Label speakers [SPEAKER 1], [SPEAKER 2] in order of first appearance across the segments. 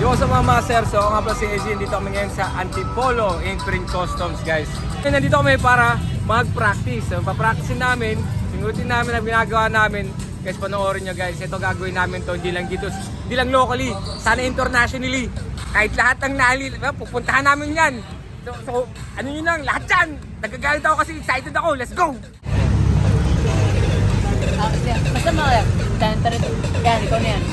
[SPEAKER 1] Yung sa mga master, so ako nga pala si Ezzy, dito kami ngayon sa Antipolo Imprint Customs, guys. And nandito kami para mag-practice. So, papracticein namin, yung routine namin na ginagawa namin. Guys, panoorin nyo guys, ito gagawin namin to, hindi lang dito, hindi lang locally, sana internationally. Kahit lahat ng pupuntahan namin yan. So ano yun lang, lahat yan. Nagagalit ako kasi excited ako, let's go!
[SPEAKER 2] Basta mga tanan yan, ikaw na yan.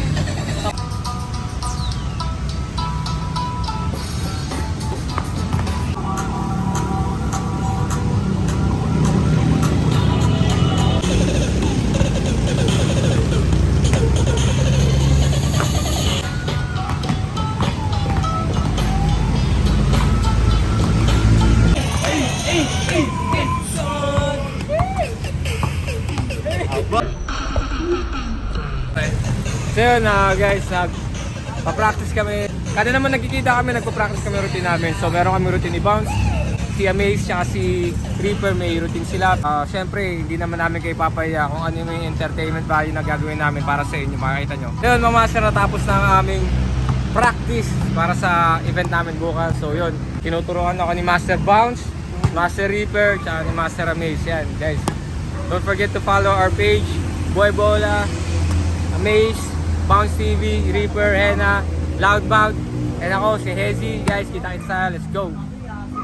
[SPEAKER 1] So yun guys, pa-practice kami. Kada naman nagkikita kami, nagpa-practice kami routine namin. So meron kami routine ni Bounce, si Amaze, tsaka si Reaper may routine sila. Siyempre, hindi naman namin kayo papaya kung ano yung entertainment value na gagawin namin para sa inyo, makikita nyo. So yun mga master, natapos na ang aming practice para sa event namin bukas. So yun, tinuturuan ako ni Master Bounce, Master Reaper, tsaka ni Master Amaze. Yan guys, don't forget to follow our page, Boy Bola, Amaze, Bounce TV, Reaper, Hena, Loudmouth, and ako si Hezzy. Guys, kita-kita, let's go!